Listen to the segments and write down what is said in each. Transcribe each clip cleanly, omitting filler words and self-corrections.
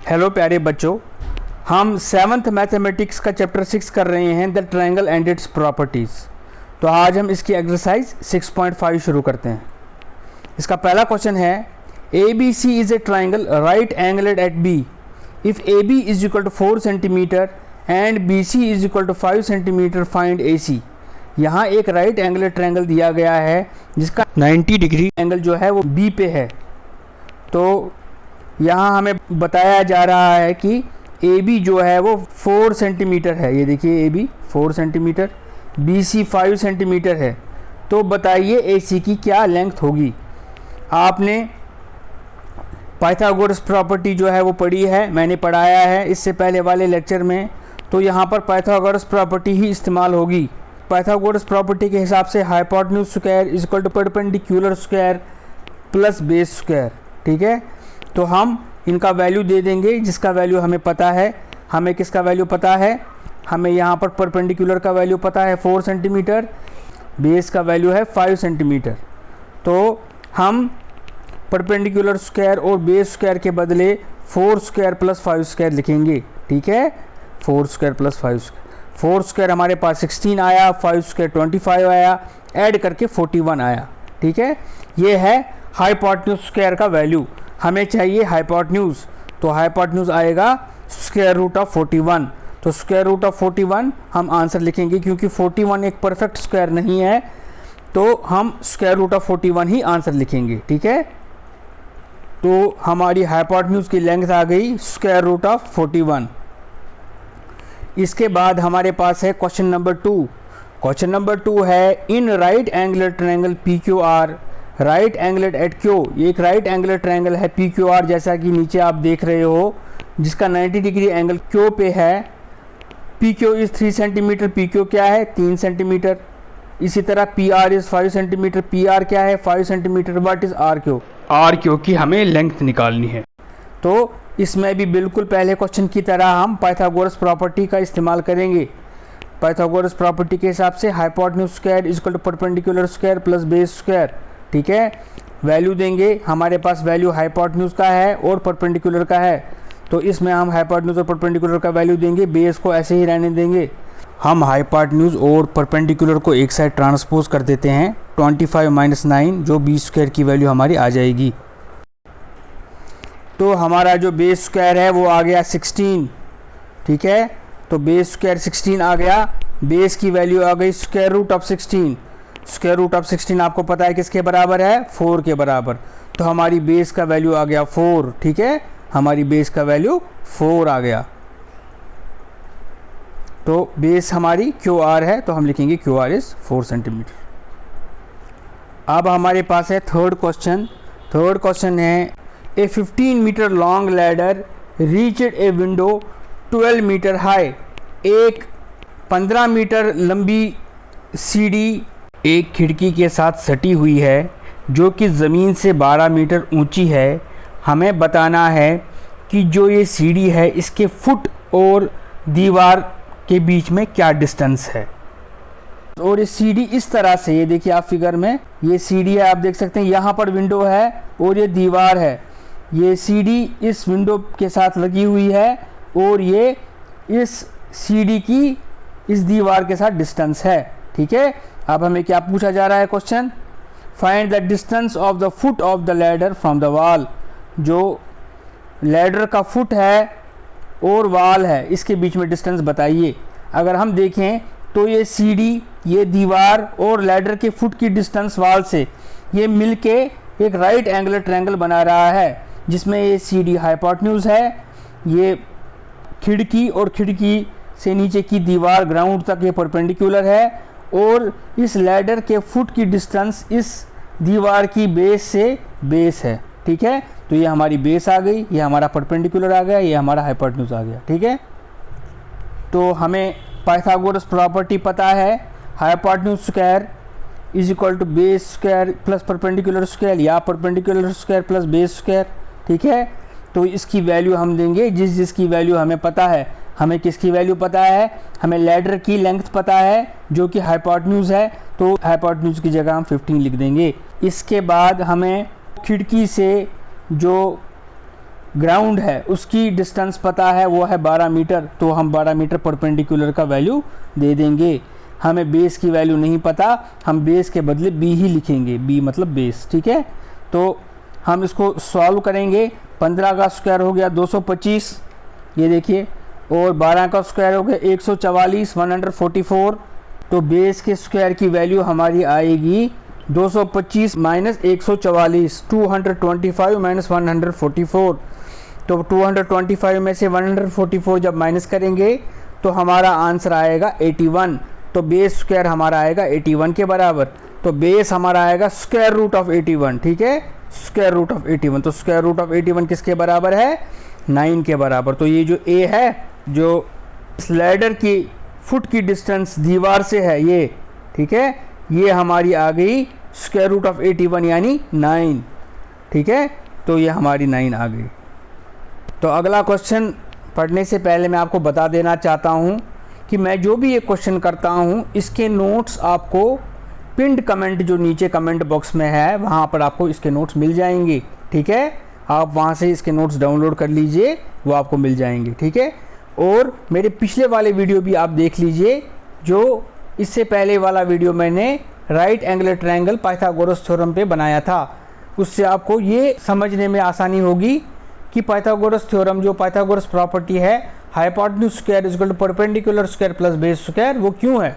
Hello प्यारे बच्चों, हम 7th मैथमेटिक्स का चैप्टर 6 कर रहे हैं the triangle and it's properties. तो आज हम इसकी एक्सरसाइज 6.5 शुरू करते हैं। इसका पहला क्वेश्चन है A B C is a triangle right angled at B if A B is equal to 4 centimetre and B C is equal to 5 centimetre find A C. यहाँ एक राइट एंगल ट्रायंगल दिया गया है जिसका 90 degree angle जो है वो B पे है। तो यहाँ हमें बताया जा रहा है कि ए बी जो है वो 4 सेंटीमीटर है। ये देखिए A B 4 centimetre, B C 5 centimetre है। तो बताइए ए सी की क्या लेंथ होगी। आपने पाइथागोरस प्रॉपर्टी जो है वो पढ़ी है, मैंने पढ़ाया है इससे पहले वाले लेक्चर में। तो यहाँ पर पाइथागोरस प्रॉपर्टी ही इस्तेमाल होगी। पाइथागोरस प्रॉपर्टी के हिसाब से hypotenuse square is equal to perpendicular square plus base square. ठीक है, तो हम इनका वैल्यू दे देंगे जिसका वैल्यू हमें पता है। हमें किसका वैल्यू पता है? हमें यहाँ पर परपेंडिकुलर का वैल्यू पता है 4 सेंटीमीटर, बेस का वैल्यू है 5 सेंटीमीटर। तो हम परपेंडिकुलर स्क्वायर और बेस स्क्वायर के बदले 4 स्क्वायर प्लस 5 स्क्वायर लिखेंगे। ठीक है, 4 स्क्वायर प्लस 5 स्क्वायर। 4 स्क्वायर हमारे पास 16 आया, 5 स्क्वायर 25 आया, ऐड करके 41 आया। ठीक है, ये है हाइपोटेन्यूज स्क्वायर का वैल्यू। हमें चाहिए हाइपोटेन्यूज, तो हाइपोटेन्यूज आएगा स्क्वायर रूट ऑफ 41। तो स्क्वायर रूट ऑफ 41 हम आंसर लिखेंगे, क्योंकि 41 एक परफेक्ट स्क्वायर नहीं है तो हम स्क्वायर रूट ऑफ 41 ही आंसर लिखेंगे। ठीक है, तो हमारी हाइपोटेन्यूज की लेंथ आ गई स्क्वायर रूट ऑफ 41। इसके बाद हमारे पास है क्वेश्चन नंबर 2। क्वेश्चन नंबर 2 है in right angular triangle P Q R right angled at Q. ये एक राइट एंगुलर ट्रायंगल है पी क्यू आर, जैसा कि नीचे आप देख रहे हो, जिसका 90 डिग्री एंगल क्यू पे है। P Q is 3 centimetre, P Q क्या है 3 सेंटीमीटर। इसी तरह P R is 5 centimetre, P R क्या है 5 centimetre. What is R Q? R Q की हमें लेंथ निकालनी है। तो इसमें भी बिल्कुल पहले क्वेश्चन की तरह हम पाइथागोरस प्रॉपर्टी का इस्तेमाल करेंगे। पाइथागोरस प्रॉपर्टी के हिसाब से hypotenuse square is equal to perpendicular square plus base square. ठीक है, वैल्यू देंगे। हमारे पास वैल्यू हाइपोटेन्यूज का है और परपेंडिकुलर का है, तो इसमें हम हाइपोटेन्यूज और परपेंडिकुलर का वैल्यू देंगे, बेस को ऐसे ही रहने देंगे। हम हाइपोटेन्यूज और परपेंडिकुलर को एक साइड ट्रांसपोज कर देते हैं। 25 माइनस 9 जो बी स्क्वायर की वैल्यू हमारी आ जाएगी। तो हमारा जो बेस स्क्वायर है वो आ गया 16। ठीक है, तो बेस स्क्वायर 16 आ गया। बेस की वैल्यू आ गई square root of 16। Square root of 16 आपको पता है किसके बराबर है? 4 के बराबर। तो हमारी बेस का वैल्यू आ गया 4। ठीक है, हमारी बेस का वैल्यू 4 आ गया। तो बेस हमारी क्यू आर है, तो हम लिखेंगे क्यू आर इज 4 सेंटीमीटर। अब हमारे पास है थर्ड क्वेश्चन। थर्ड क्वेश्चन है a 15 metre long ladder reached a window 12 metre high. एक 15 मीटर लंबी सीढ़ी एक खिड़की के साथ सटी हुई है जो कि ज़मीन से 12 मीटर ऊंची है। हमें बताना है कि जो ये सीढ़ी है इसके फुट और दीवार के बीच में क्या डिस्टेंस है। और ये सीढ़ी इस तरह से, ये देखिए आप फिगर में, ये सीढ़ी है, आप देख सकते हैं यहाँ पर विंडो है और ये दीवार है। ये सीढ़ी इस विंडो के साथ लगी हुई है और ये इस सीढ़ी की इस दीवार के साथ डिस्टेंस है। ठीक है, अब हमें क्या पूछा जा रहा है question? Find the distance of the foot of the ladder from the wall. जो लैडर का फुट है और वॉल है इसके बीच में डिस्टेंस बताइए। अगर हम देखें तो ये सीढ़ी, ये दीवार और लैडर के फुट की डिस्टेंस वॉल से ये मिलके एक राइट एंगुलर ट्रायंगल बना रहा है, जिसमें ये सीढ़ी हाइपोटेन्यूज है, ये खिड़की और खिड़की से नीचे की दीवार ग्राउंड तक ये परपेंडिकुलर है, और इस लैडर के फुट की डिस्टेंस इस दीवार की बेस से बेस है। ठीक है, तो ये हमारी बेस आ गई, ये हमारा परपेंडिकुलर आ गया, ये हमारा हाइपोटेन्यूज आ गया। ठीक है, तो हमें पाइथागोरस प्रॉपर्टी पता है hypotenuse square is equal to base square plus perpendicular square या perpendicular square plus base square. ठीक है, तो इसकी वैल्यू हम देंगे जिसकी वैल्यू हमें पता है। हमें किसकी वैल्यू पता है? हमें लैडर की लेंथ पता है जो कि हाइपोटेन्यूज है, तो हाइपोटेन्यूज की जगह हम 15 लिख देंगे। इसके बाद हमें खिड़की से जो ग्राउंड है उसकी डिस्टेंस पता है, वो है 12 मीटर, तो हम 12 मीटर परपेंडिकुलर का वैल्यू दे देंगे। हमें बेस की वैल्यू नहीं पता, हम बेस के बदले बी ही लिखेंगे, बी मतलब बेस, ठीक है। तो हम इसको सॉल्व करेंगे। 15 का स्क्वायर हो गया 225, ये देखिए, और 12 का स्क्वायर हो गया 144, 144। तो बेस के स्क्वायर की वैल्यू हमारी आएगी 225 माइनस 144, 225 माइनस 144। तो 225 में से 144 जब माइनस करेंगे तो हमारा आंसर आएगा 81। तो बेस स्क्वायर हमारा आएगा 81 के बराबर। तो बेस हमारा आएगा स्क्वायर रूट ऑफ 81, ठीक है, स्क्वायर रूट ऑफ 81। तो स्क्वायर रूट ऑफ 81 किसके बराबर है? 9 के बराबर। तो ये जो ए है, जो इस लैडर की फुट की डिस्टेंस दीवार से है ये, ठीक है, ये हमारी आ गई स्क्वायर रूट ऑफ 81 यानी 9, ठीक है। तो ये हमारी 9 आ गई। तो अगला क्वेश्चन पढ़ने से पहले मैं आपको बता देना चाहता हूँ कि मैं जो भी ये क्वेश्चन करता हूँ इसके नोट्स आपको पिंड कमेंट जो नीचे कमेंट बॉक्स में है वहाँ पर आपको इसके नोट्स मिल जाएंगे, ठीक है। आप वहाँ से इसके नोट्स डाउनलोड कर लीजिए, वो आपको मिल जाएंगे, ठीक है। और मेरे पिछले वाले वीडियो भी आप देख लीजिए, जो इससे पहले वाला वीडियो मैंने right angle triangle Pythagoras theorem पे बनाया था, उससे आपको ये समझने में आसानी होगी कि पाइथागोरस थ्योरम जो पाइथागोरस प्रॉपर्टी है hypotenuse square is equal to perpendicular square plus base square, वो क्यों है।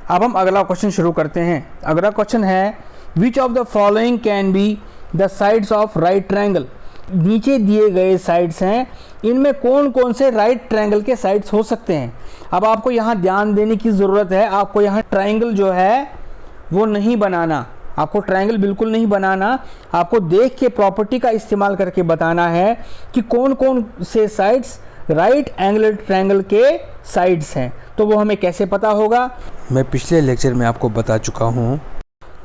अब हम अगला क्वेश्चन शुरू करते हैं। अगला क्वेश्चन है which of the following can be the sides of right triangle. नीचे दिए गए साइड्स हैं, इनमें कौन कौन से राइट ट्रायंगल के साइड्स हो सकते हैं। अब आपको यहाँ ध्यान देने की ज़रूरत है, आपको यहाँ ट्रायंगल जो है वो नहीं बनाना, आपको ट्रायंगल बिल्कुल नहीं बनाना, आपको देख के प्रॉपर्टी का इस्तेमाल करके बताना है कि कौन कौन से साइड्स राइट एंगल ट्रायंगल के साइड्स हैं। तो वो हमें कैसे पता होगा? मैं पिछले लेक्चर में आपको बता चुका हूँ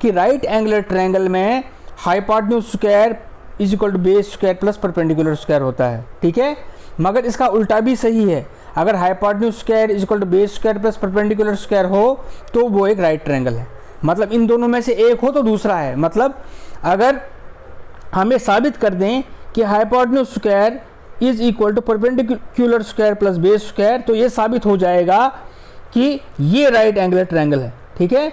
कि राइट एंगल ट्रायंगल में hypotenuse square is equal to base square plus perpendicular square होता है, ठीक है। मगर इसका उल्टा भी सही है, अगर hypotenuse square is equal to base square plus perpendicular square हो तो वो एक राइट ट्रायंगल है। मतलब इन दोनों में से एक हो तो दूसरा है। मतलब अगर हमें साबित कर दें कि hypotenuse square is equal to perpendicular square plus base square, तो ये साबित हो जाएगा कि ये राइट एंगल ट्रायंगल है, ठीक है।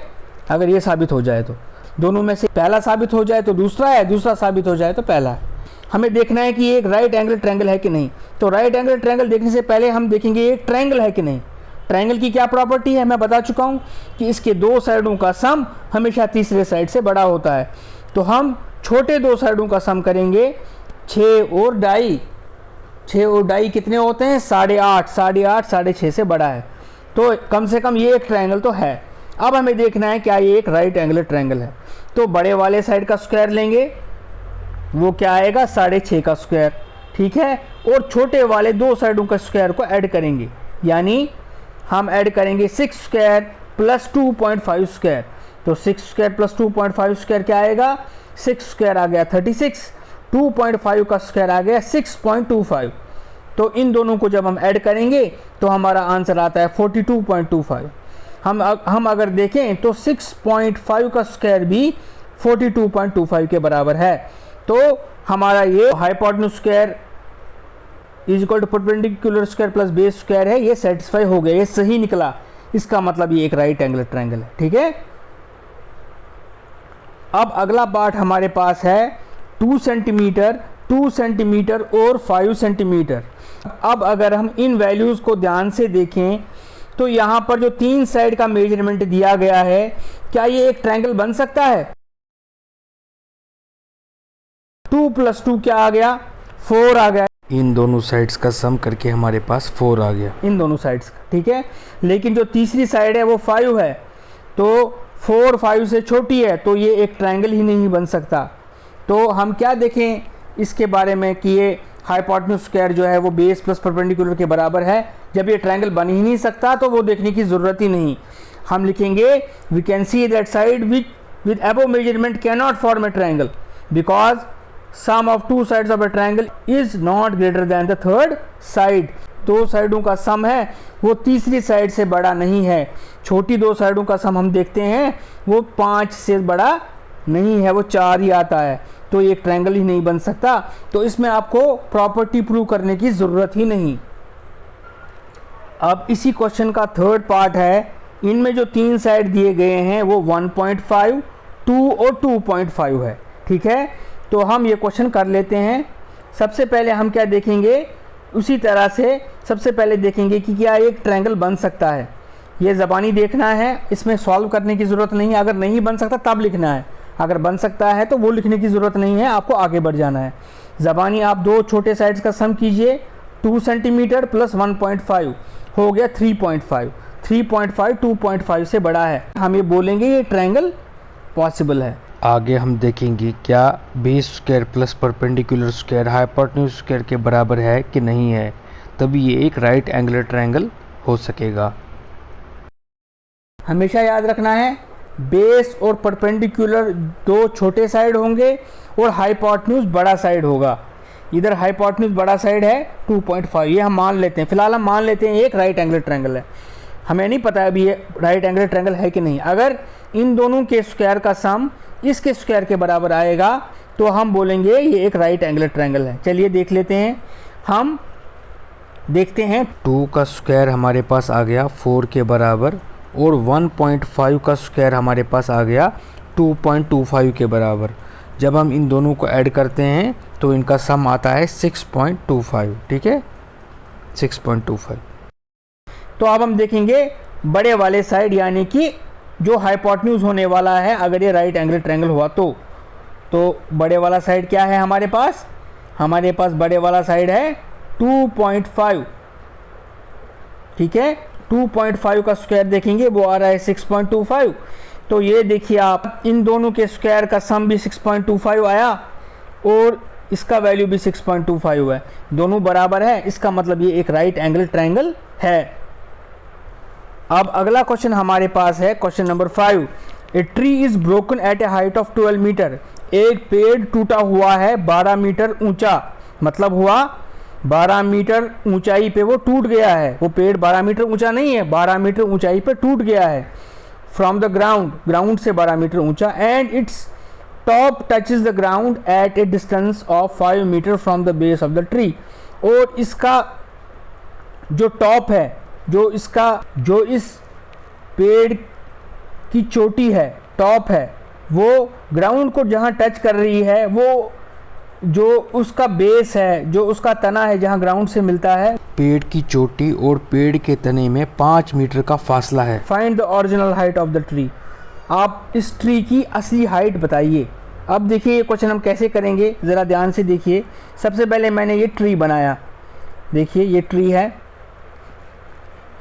अगर ये साबित हो जाए तो दोनों में से पहला साबित हो जाए तो दूसरा है, दूसरा साबित हो जाए तो पहला है। हमें देखना है कि ये एक राइट एंगल ट्रायंगल है कि नहीं। तो राइट एंगल ट्रायंगल देखने से पहले हम देखेंगे ये एक ट्रायंगल है कि नहीं। ट्रायंगल की क्या प्रॉपर्टी है, मैं बता चुका हूँ कि इसके दो साइडों का सम हमेशा तीसरे साइड से बड़ा होता है। तो हम छोटे दो साइडों का सम करेंगे, 6 और ढाई, 6 और ढाई कितने होते हैं? 8.5, 8.5 6.5 से बड़ा है। तो कम से कम ये एक ट्रायंगल तो है। अब हमें देखना है क्या ये एक राइट एंगल ट्रायंगल है। तो बड़े वाले साइड का स्क्वायर लेंगे, वो क्या आएगा? 6.5 का स्क्वायर, ठीक है। और छोटे वाले दो साइडों का स्क्वायर को ऐड करेंगे, यानी हम ऐड करेंगे 6 स्क्वायर प्लस 2.5 स्क्वायर। तो 6 स्क्वायर प्लस 2.5 स्क्वायर क्या आएगा? 6 स्क्वायर आ गया 36, 2.5 का स्क्वायर आ गया 6.25। तो इन दोनों को जब हम ऐड करेंगे तो हमारा आंसर आता है 42.25। हम अगर देखें तो 6.5 का स्क्वायर भी 42.25 के बराबर है। तो हमारा ये hypotenuse square is equal to perpendicular square plus base square है, ये सेटिस्फाई हो गया, ये सही निकला। इसका मतलब ये एक राइट एंगल ट्रायंगल है, ठीक है। अब अगला पार्ट हमारे पास है 2 सेंटीमीटर, 2 सेंटीमीटर और 5 सेंटीमीटर। अब अगर हम इन वैल्यूज़ को ध्यान से देखें तो यहाँ पर जो 3 साइड का मेजरमेंट दिया गया है, क्या ये एक ट्रायंगल बन सकता है? 2 + 2 क्या आ गया? 4 आ गया। इन दोनों साइड्स का सम करके हमारे पास 4 आ गया, इन दोनों साइड्स का, ठीक है। लेकिन जो तीसरी साइड है वो 5 है, तो 4 5 से छोटी है, तो ये एक ट्रायंगल ही नहीं बन सकता। तो हम क्या देखें इसके बारे में कि ये हाइपोटेन्यूज स्क्वायर जो है वो बेस प्लस परपेंडिकुलर के बराबर है। जब ये ट्रायंगल बन ही नहीं सकता तो वो देखने की ज़रूरत ही नहीं। हम लिखेंगे we can see that side with above measurement can not form a triangle because sum of 2 sides of a triangle is not greater than the third side. 2 साइडों का सम है वो तीसरी साइड से बड़ा नहीं है। छोटी 2 साइडों का सम हम देखते हैं वो 5 से बड़ा नहीं है, वो 4 ही आता है, तो ये ट्रायंगल ही नहीं बन सकता। तो इसमें आपको प्रॉपर्टी प्रूव करने की ज़रूरत ही नहीं। अब इसी क्वेश्चन का थर्ड पार्ट है, इनमें जो 3 साइड दिए गए हैं वो 1.5, 2 और 2.5 है। ठीक है, तो हम ये क्वेश्चन कर लेते हैं। सबसे पहले हम क्या देखेंगे, उसी तरह से सबसे पहले देखेंगे कि क्या एक ट्रायंगल बन सकता है। ये ज़बानी देखना है, इसमें सॉल्व करने की ज़रूरत नहीं है। अगर नहीं बन सकता तब लिखना है, अगर बन सकता है तो वो लिखने की ज़रूरत नहीं है, आपको आगे बढ़ जाना है। ज़बानी आप 2 छोटे साइड्स का सम कीजिए, 2 सेंटीमीटर प्लस 1.5 हो गया 3.5। 3.5 2.5 से बड़ा है, हम ये बोलेंगे ये ट्रायंगल पॉसिबल है। आगे हम देखेंगे क्या base square plus perpendicular square hypotenuse square के बराबर है कि नहीं है, तभी ये एक राइट एंगुलर ट्रायंगल हो सकेगा। हमेशा याद रखना है, बेस और परपेंडिकुलर 2 छोटे साइड होंगे और हाइपोटेन्यूज बड़ा साइड होगा। इधर हाइपोटेन्यूज बड़ा साइड है 2.5, ये हम मान लेते हैं। फिलहाल हम मान लेते हैं एक राइट एंगुलर ट्रायंगल है, हमें नहीं पता अभी ये राइट एंगुलर ट्रायंगल है कि नहीं। अगर इन दोनों के स्क्वायर का सम इसके स्क्वायर के बराबर आएगा तो हम बोलेंगे ये एक राइट एंगुलर ट्रायंगल है। चलिए देख लेते हैं, हम देखते हैं 2 का स्क्वायर हमारे पास आ गया 4 के बराबर और 1.5 का स्क्वायर हमारे पास आ गया 2.25 के बराबर। जब हम इन दोनों को ऐड करते हैं तो इनका सम आता है 6.25। ठीक है, 6.25। तो अब हम देखेंगे बड़े वाले साइड, यानी कि जो हाइपोटेन्यूज होने वाला है अगर ये राइट एंगल ट्रायंगल हुआ तो बड़े वाला साइड क्या है हमारे पास बड़े वाला साइड है 2.5। ठीक है, 2.5 का स्क्वायर देखेंगे वो आ रहा है 6.25। तो ये देखिए आप, इन दोनों के स्क्वायर का सम भी 6.25 आया और इसका वैल्यू भी 6.25 है, दोनों बराबर है, इसका मतलब ये एक राइट एंगल ट्रायंगल है। अब अगला क्वेश्चन हमारे पास है question number 5। A tree is broken at a height of 12 metre. एक पेड़ टूटा हुआ है 12 मीटर ऊंचा, मतलब हुआ 12 मीटर ऊंचाई पे वो टूट गया है। वो पेड़ 12 मीटर ऊंचा नहीं है, 12 मीटर ऊंचाई पे टूट गया है फ्रॉम द ग्राउंड से 12 मीटर ऊंचा, and its top touches the ground at a distance of 5 metre from the base of the tree. और इसका जो टॉप है, जो इस पेड़ की चोटी है, टॉप है, वो ग्राउंड को जहाँ टच कर रही है, वो जो उसका बेस है, जो उसका तना है जहाँ ग्राउंड से मिलता है, पेड़ की चोटी और पेड़ के तने में 5 मीटर का फासला है। Find the original height of the tree. आप इस ट्री की असली हाइट बताइए। अब देखिए ये क्वेश्चन हम कैसे करेंगे, ज़रा ध्यान से देखिए। सबसे पहले मैंने ये ट्री बनाया, देखिए ये ट्री है,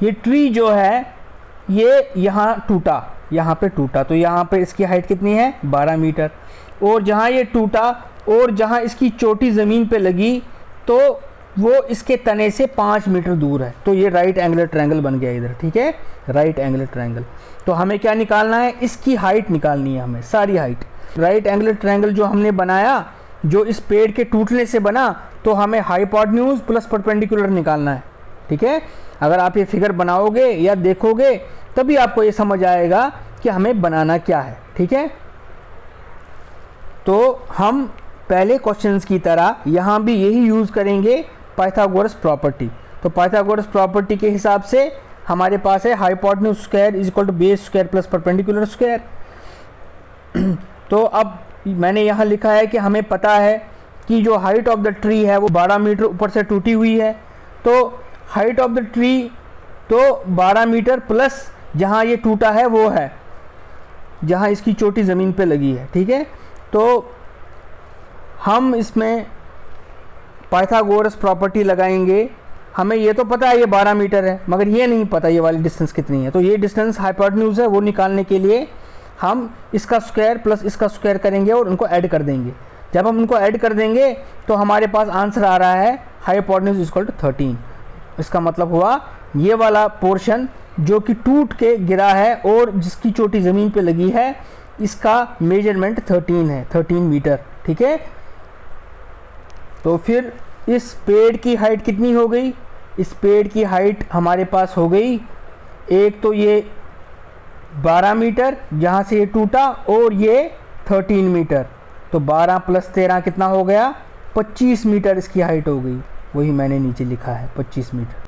ये ट्री जो है ये यहाँ टूटा, यहाँ पे टूटा, तो यहाँ पे इसकी हाइट कितनी है 12 मीटर। और जहाँ ये टूटा और जहाँ इसकी चोटी ज़मीन पे लगी तो वो इसके तने से 5 मीटर दूर है, तो ये राइट एंगुलर ट्रायंगल बन गया इधर। ठीक है, राइट एंगुलर ट्रायंगल। तो हमें क्या निकालना है, इसकी हाइट निकालनी है हमें, सारी हाइट। राइट एंगुलर ट्रायंगल जो हमने बनाया, जो इस पेड़ के टूटने से बना, तो हमें हाइपोटेन्यूज प्लस परपेंडिकुलर निकालना है। ठीक है, अगर आप ये फिगर बनाओगे या देखोगे तभी आपको ये समझ आएगा कि हमें बनाना क्या है। ठीक है, तो हम पहले क्वेश्चंस की तरह यहाँ भी यही यूज़ करेंगे पाइथागोरस प्रॉपर्टी। तो पाइथागोरस प्रॉपर्टी के हिसाब से हमारे पास है hypotenuse square is equal to base square plus perpendicular square. तो अब मैंने यहाँ लिखा है कि हमें पता है कि जो हाइट ऑफ द ट्री है वो 12 मीटर ऊपर से टूटी हुई है, तो हाइट ऑफ द ट्री तो 12 मीटर प्लस जहाँ ये टूटा है वो है, जहाँ इसकी चोटी ज़मीन पे लगी है। ठीक है, तो हम इसमें पाइथागोरस प्रॉपर्टी लगाएंगे। हमें ये तो पता है ये 12 मीटर है, मगर ये नहीं पता ये वाली डिस्टेंस कितनी है। तो ये डिस्टेंस हाइपोटेन्यूज है, वो निकालने के लिए हम इसका स्क्वायर प्लस इसका स्क्वायर करेंगे और उनको ऐड कर देंगे। जब हम उनको ऐड कर देंगे तो हमारे पास आंसर आ रहा है हाइपोटेन्यूज इज इक्वल टू 13। इसका मतलब हुआ ये वाला पोर्शन जो कि टूट के गिरा है और जिसकी चोटी ज़मीन पे लगी है, इसका मेजरमेंट 13 है, 13 मीटर। ठीक है, तो फिर इस पेड़ की हाइट कितनी हो गई, इस पेड़ की हाइट हमारे पास हो गई, एक तो ये 12 मीटर जहाँ से ये टूटा, और ये 13 मीटर, तो 12 + 13 कितना हो गया, 25 मीटर इसकी हाइट हो गई। वही मैंने नीचे लिखा है 25 मीटर।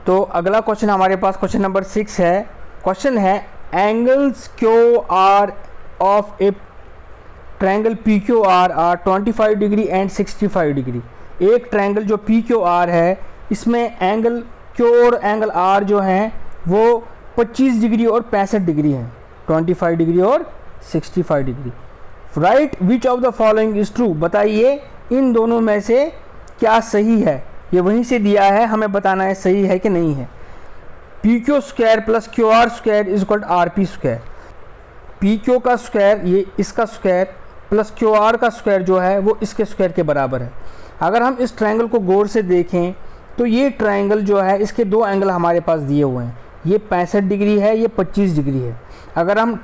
तो अगला क्वेश्चन हमारे पास क्वेश्चन नंबर 6 है। क्वेश्चन है angles Q R of a triangle P Q are 25 degree and 65 degree. एक ट्रायंगल जो पी क्यू आर है इसमें एंगल क्यू और एंगल आर जो हैं वो 25 डिग्री और 65 डिग्री हैं, 25 डिग्री और 65 degree. Right which of the following is true, बताइए इन दोनों में से क्या सही है। ये वहीं से दिया है, हमें बताना है सही है कि नहीं है। P Q square plus Q R square is equal to R P square. पी क्यू का स्क्वायर ये इसका स्क्वायर प्लस क्यू आर का स्क्वायर जो है वो इसके स्क्वायर के बराबर है। अगर हम इस ट्रायंगल को गौर से देखें तो ये ट्रायंगल जो है इसके दो एंगल हमारे पास दिए हुए हैं, ये 65 डिग्री है, ये 25 डिग्री है। अगर हम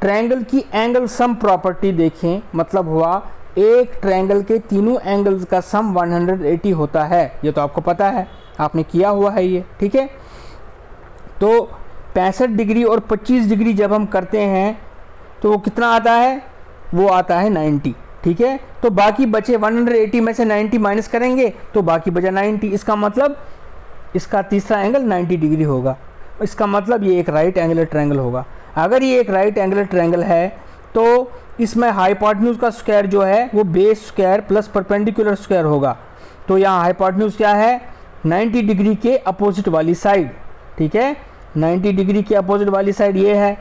ट्रायंगल की एंगल सम प्रॉपर्टी देखें, मतलब हुआ एक ट्रायंगल के तीनों एंगल्स का सम 180 होता है। ये तो आपको पता है, आपने किया हुआ है ये, ठीक है। तो 65 डिग्री और 25 डिग्री जब हम करते हैं तो वो कितना आता है, वो आता है 90, ठीक है। तो बाकी बचे 180 में से 90 माइनस करेंगे तो बाकी बचा 90। इसका मतलब इसका तीसरा एंगल 90 डिग्री होगा। इसका मतलब ये एक राइट एंगुलर ट्रायंगल होगा। अगर ये एक राइट एंगुलर ट्रायंगल है तो इसमें हाइपोटेन्यूज का स्क्वायर जो है वो base square plus perpendicular square होगा। तो यहाँ हाइपोटेन्यूज क्या है, 90 डिग्री के अपोजिट वाली साइड, ठीक है। 90 डिग्री के अपोजिट वाली साइड ये है,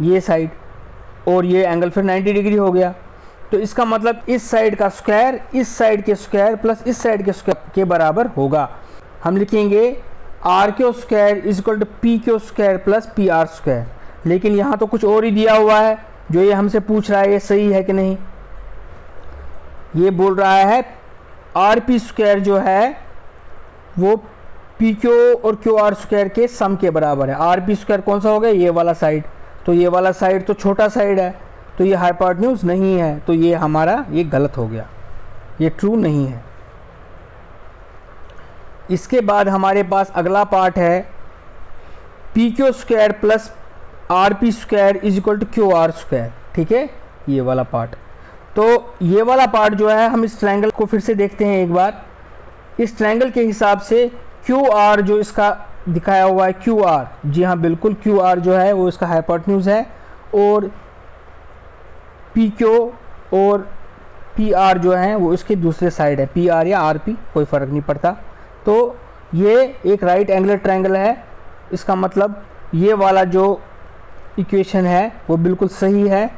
ये साइड, और ये एंगल फिर 90 डिग्री हो गया। तो इसका मतलब इस साइड का स्क्वायर इस साइड के स्क्वायर प्लस इस साइड के स्क्वायर के बराबर होगा। हम लिखेंगे R Q square is equal to P Q square plus P R square. लेकिन यहाँ तो कुछ और ही दिया हुआ है, जो ये हमसे पूछ रहा है ये सही है कि नहीं। ये बोल रहा है आर पी स्क्वायर जो है वो पी क्यू और क्यू आर स्क्वायर के सम के बराबर है। आर पी स्क्वायर कौन सा हो गया, ये वाला साइड। तो ये वाला साइड तो छोटा साइड है, तो ये हाइपोटेन्यूज नहीं है, तो ये हमारा ये गलत हो गया, ये ट्रू नहीं है। इसके बाद हमारे पास अगला पार्ट है P Q square plus R P square is equal to Q R square, ठीक है, ये वाला पार्ट। तो ये वाला पार्ट जो है हम इस ट्रायंगल को फिर से देखते हैं एक बार। इस ट्रायंगल के हिसाब से क्यू आर जो इसका दिखाया हुआ है क्यू आर, जी हाँ बिल्कुल, क्यू आर जो है वो इसका हाइपोटेन्यूज है, और पी क्यू और पी आर जो है वो इसके दूसरे साइड है, पी आर या आर पी कोई फ़र्क नहीं पड़ता। तो ये एक राइट एंगुलर ट्रायंगल है। इसका मतलब ये वाला जो इक्वेशन है वो बिल्कुल सही है।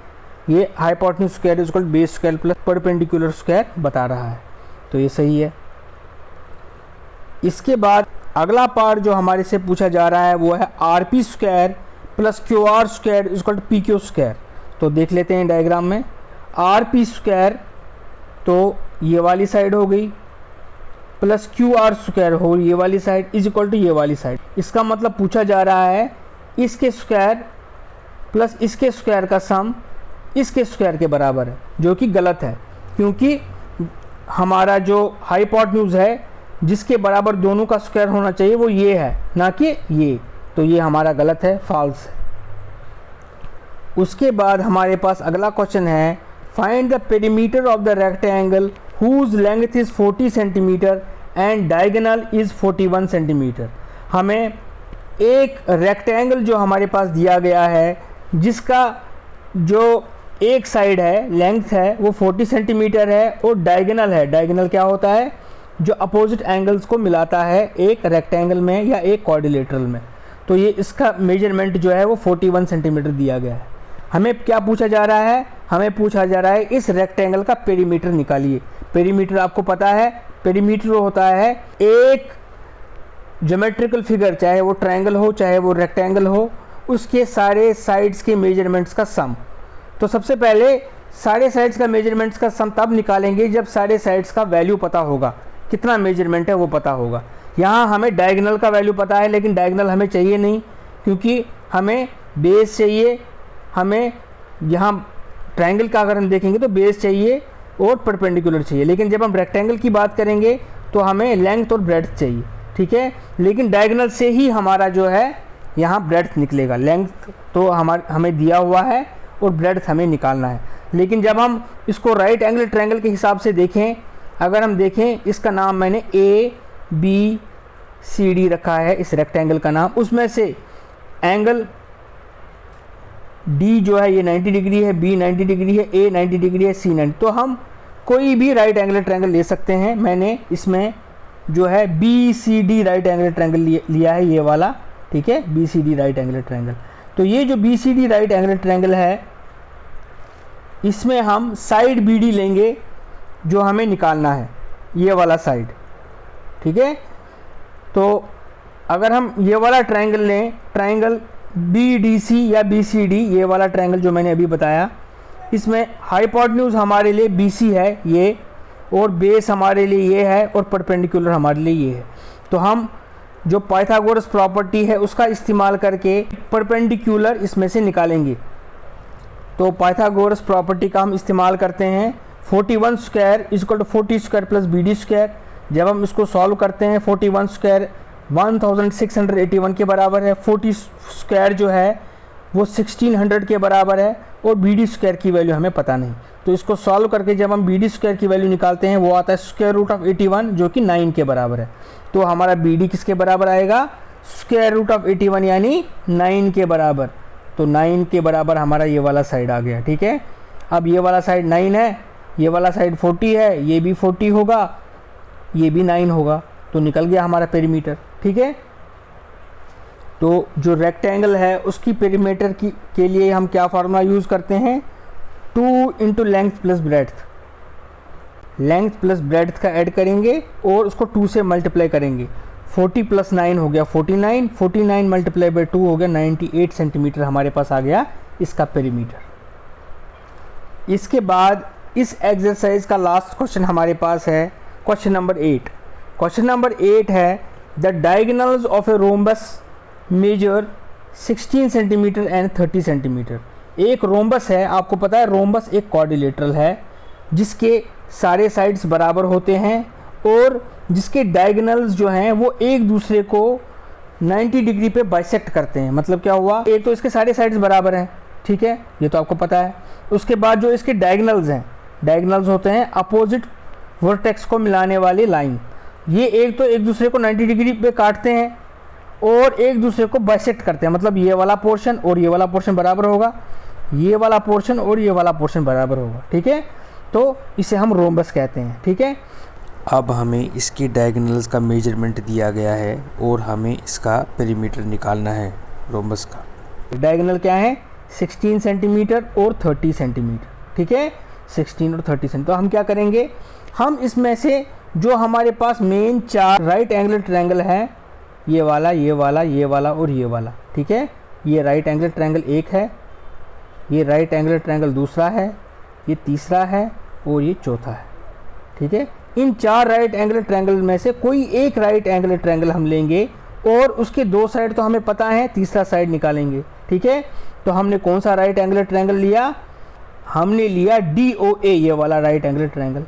ये hypotenuse square is equal to base square plus perpendicular square बता रहा है, तो ये सही है। इसके बाद अगला पार्ट जो हमारे से पूछा जा रहा है वो है R P square plus Q R square is equal to P Q square. तो देख लेते हैं डायग्राम में। आर पी स्क्वायर तो ये वाली साइड हो गई, प्लस क्यू आर स्क्वायर हो ये वाली साइड इज इक्वल टू ये वाली साइड। इसका मतलब पूछा जा रहा है इसके स्क्वायर प्लस इसके स्क्वायर का सम इसके स्क्वायर के बराबर है, जो कि गलत है, क्योंकि हमारा जो हाइपोटेन्यूज है जिसके बराबर दोनों का स्क्वायर होना चाहिए वो ये है, ना कि ये। तो ये हमारा गलत है, फॉल्स है। उसके बाद हमारे पास अगला क्वेश्चन है find the perimeter of the rectangle whose length is 40 centimetre and diagonal is 41 centimetre. हमें एक रेक्टेंगल जो हमारे पास दिया गया है जिसका जो एक साइड है लेंथ है वो 40 सेंटीमीटर है और डायगोनल है। डायगोनल क्या होता है, जो अपोजिट एंगल्स को मिलाता है एक रेक्टेंगल में या एक क्वाड्रिलेटरल में। तो ये इसका मेजरमेंट जो है वो 41 सेंटीमीटर दिया गया है। हमें क्या पूछा जा रहा है, हमें पूछा जा रहा है इस रेक्टेंगल का पेरीमीटर निकालिए। पेरीमीटर आपको पता है, पेरीमीटर होता है एक ज्योमेट्रिकल फिगर, चाहे वो ट्रायंगल हो चाहे वो रेक्टेंगल हो, उसके सारे साइड्स के मेजरमेंट्स का सम। तो सबसे पहले सारे साइड्स का मेजरमेंट्स का सम तब निकालेंगे जब सारे साइड्स का वैल्यू पता होगा, कितना मेजरमेंट है वो पता होगा। यहाँ हमें डायगोनल का वैल्यू पता है, लेकिन डायगोनल हमें चाहिए नहीं, क्योंकि हमें बेस चाहिए। हमें यहाँ ट्रायंगल का अगर हम देखेंगे तो बेस चाहिए और परपेंडिकुलर चाहिए, लेकिन जब हम रेक्टेंगल की बात करेंगे तो हमें लेंथ और ब्रेड्थ चाहिए, ठीक है। लेकिन डायगोनल से ही हमारा जो है यहाँ ब्रेड्थ निकलेगा, लेंथ तो हमें दिया हुआ है और ब्रेड्थ हमें निकालना है। लेकिन जब हम इसको राइट एंगल ट्रायंगल के हिसाब से देखें, अगर हम देखें इसका नाम मैंने ABCD रखा है, इस रेक्टेंगल का नाम, उसमें से एंगल D जो है ये 90 डिग्री है, B 90 डिग्री है, A 90 डिग्री है, C 90। तो हम कोई भी राइट एंगल ट्रायंगल ले सकते हैं। मैंने इसमें जो है BCD राइट एंगल ट्रायंगल लिया है, ये वाला, ठीक है, BCD राइट एंगल ट्रायंगल। तो ये जो BCD राइट एंगल ट्रायंगल है, इसमें हम साइड BD लेंगे जो हमें निकालना है, ये वाला साइड, ठीक है। तो अगर हम ये वाला ट्रायंगल लें, ट्रायंगल BDC या BCD, ये वाला ट्रायंगल जो मैंने अभी बताया, इसमें हाइपोटेन्यूज हमारे लिए BC है ये, और बेस हमारे लिए ये है, और परपेंडिकुलर हमारे लिए ये है। तो हम जो पाइथागोरस प्रॉपर्टी है उसका इस्तेमाल करके परपेंडिकुलर इसमें से निकालेंगे। तो पाइथागोरस प्रॉपर्टी का हम इस्तेमाल करते हैं, 41 square equal to 40 square plus BD square. जब हम इसको सॉल्व करते हैं, 41 स्क्वायर 1681 के बराबर है, 40 स्क्वायर जो है वो 1600 के बराबर है, और BD स्क्वायर की वैल्यू हमें पता नहीं। तो इसको सॉल्व करके जब हम BD स्क्वायर की वैल्यू निकालते हैं, वो आता है स्क्वायर रूट ऑफ 81 जो कि 9 के बराबर है। तो हमारा BD किसके बराबर आएगा? स्क्वायर रूट ऑफ 81 यानी 9 के बराबर। तो 9 के बराबर हमारा ये वाला साइड आ गया, ठीक है। अब ये वाला साइड 9 है, ये वाला साइड 40 है, ये भी 40 होगा, ये भी 9 होगा, तो निकल गया हमारा पेरीमीटर, ठीक है। तो जो रेक्टेंगल है उसकी पेरीमीटर के लिए हम क्या फार्मूला यूज़ करते हैं? 2 into length plus breadth. Length plus breadth का ऐड करेंगे और उसको 2 से मल्टीप्लाई करेंगे। 40 प्लस 9 हो गया 49, 49 मल्टीप्लाई बाई 2 हो गया 98 सेंटीमीटर हमारे पास आ गया इसका पेरीमीटर। इसके बाद इस एक्सरसाइज का लास्ट क्वेश्चन हमारे पास है क्वेश्चन नंबर 8। क्वेश्चन नंबर 8 है the diagonals of a rhombus measure 16 centimetre and 30 centimetre. एक रोम्बस है, आपको पता है रोम्बस एक क्वाड्रिलेटरल है जिसके सारे साइड्स बराबर होते हैं और जिसके डायगोनल्स जो हैं वो एक दूसरे को 90 डिग्री पे बाइसेक्ट करते हैं। मतलब क्या हुआ? एक तो इसके सारे साइड्स बराबर हैं, ठीक है, ये तो आपको पता है। उसके बाद जो इसके डायगोनल्स हैं, डायगोनल्स होते हैं अपोजिट वर्टेक्स को मिलाने वाली लाइन। ये एक तो एक दूसरे को 90 डिग्री पे काटते हैं और एक दूसरे को बाइसेक्ट करते हैं। मतलब ये वाला पोर्शन और ये वाला पोर्शन बराबर होगा, ये वाला पोर्शन और ये वाला पोर्शन बराबर होगा, ठीक है। तो इसे हम रोम्बस कहते हैं, ठीक है। अब हमें इसकी डायगोनल्स का मेजरमेंट दिया गया है और हमें इसका पेरीमीटर निकालना है रोम्बस का। डायगोनल क्या है? 16 सेंटीमीटर और 30 सेंटीमीटर, ठीक है, 16 और 30 सेंटीमीटर। तो हम क्या करेंगे, हम इसमें से जो हमारे पास मेन 4 राइट एंगल ट्रायंगल है, ये वाला, ये वाला, ये वाला और ये वाला, ठीक है। ये राइट एंगल ट्रायंगल एक है, ये राइट एंगल ट्रायंगल दूसरा है, ये तीसरा है और ये चौथा है, ठीक है। इन 4 राइट एंगल ट्रायंगल में से कोई एक राइट एंगल ट्रायंगल हम लेंगे और उसके 2 साइड तो हमें पता है, तीसरा साइड निकालेंगे, ठीक है। तो हमने कौन सा राइट एंगल ट्रायंगल लिया? हमने लिया DOA, ये वाला राइट एंगल ट्रायंगल।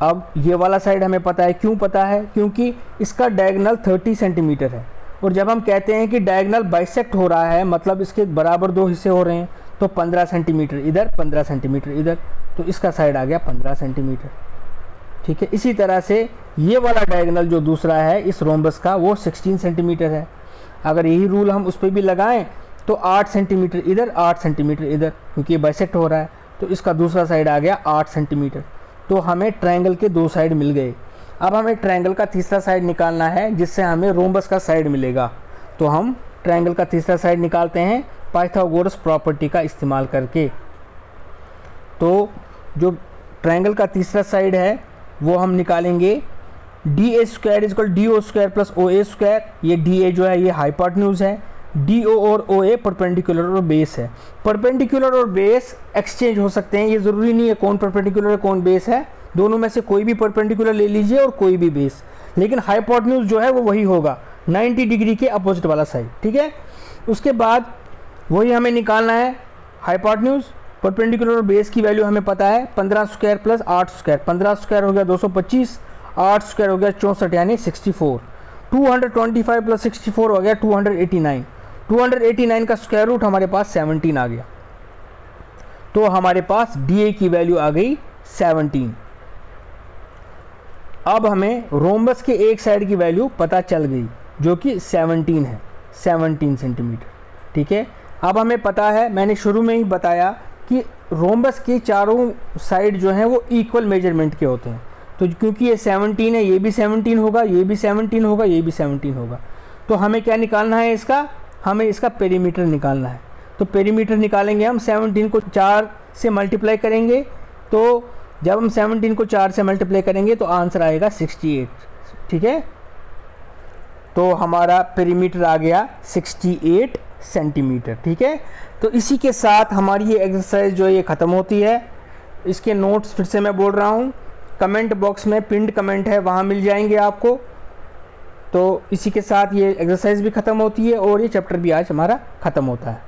अब ये वाला साइड हमें पता है, क्यों पता है? क्योंकि इसका डायगोनल 30 सेंटीमीटर है और जब हम कहते हैं कि डायगोनल बाइसेक्ट हो रहा है मतलब इसके बराबर 2 हिस्से हो रहे हैं, तो 15 सेंटीमीटर इधर, 15 सेंटीमीटर इधर, तो इसका साइड आ गया 15 सेंटीमीटर, ठीक है। इसी तरह से ये वाला डायगोनल जो दूसरा है इस रोम्बस का वो 16 सेंटीमीटर है। अगर यही रूल हम उस पर भी लगाएं तो 8 सेंटीमीटर इधर, 8 सेंटीमीटर इधर, क्योंकि ये बाइसेक्ट हो रहा है, तो इसका दूसरा साइड आ गया 8 सेंटीमीटर। तो हमें ट्रायंगल के 2 साइड मिल गए। अब हमें ट्रायंगल का तीसरा साइड निकालना है जिससे हमें रोम्बस का साइड मिलेगा। तो हम ट्रायंगल का तीसरा साइड निकालते हैं पाइथागोरस प्रॉपर्टी का इस्तेमाल करके। तो जो ट्रायंगल का तीसरा साइड है वो हम निकालेंगे DA square equal DO square plus OA square. ये DA जो है ये हाइपोटेन्यूज है, DO और OA परपेंडिकुलर और बेस है। परपेंडिकुलर और बेस एक्सचेंज हो सकते हैं, ये ज़रूरी नहीं है कौन परपेंडिकुलर है कौन बेस है, दोनों में से कोई भी परपेंडिकुलर ले लीजिए और कोई भी बेस, लेकिन हाइपोटेन्यूज जो है वो वही होगा 90 डिग्री के अपोजिट वाला साइड, ठीक है। उसके बाद वही हमें निकालना है हाइपोटेन्यूज, परपेंडिकुलर और बेस की वैल्यू हमें पता है 15 स्क्वायर प्लस 8 स्क्वायर। 15 स्क्वायर हो गया 225, 8 स्क्वायर हो गया 64 यानी 64। 225 प्लस 64 हो गया 289। 289 का स्क्वायर रूट हमारे पास 17 आ गया, तो हमारे पास DA की वैल्यू आ गई 17। अब हमें रोम्बस के एक साइड की वैल्यू पता चल गई जो कि 17 है, 17 सेंटीमीटर। ठीक है, अब हमें पता है, मैंने शुरू में ही बताया कि रोम्बस के चारों साइड जो हैं वो इक्वल मेजरमेंट के होते हैं। तो क्योंकि ये 17 है, ये भी 17 होगा, ये भी 17 होगा, ये भी 17 होगा, तो हमें क्या निकालना है इसका, हमें इसका पेरीमीटर निकालना है। तो पेरीमीटर निकालेंगे हम 17 को 4 से मल्टीप्लाई करेंगे, तो जब हम 17 को 4 से मल्टीप्लाई करेंगे तो आंसर आएगा 68। ठीक है, तो हमारा पेरीमीटर आ गया 68 सेंटीमीटर। ठीक है, तो इसी के साथ हमारी ये एक्सरसाइज जो है ये ख़त्म होती है। इसके नोट्स फिर से मैं बोल रहा हूँ, कमेंट बॉक्स में पिंड कमेंट है, वहाँ मिल जाएंगे आपको। तो इसी के साथ ये एक्सरसाइज भी ख़त्म होती है और ये चैप्टर भी आज हमारा ख़त्म होता है।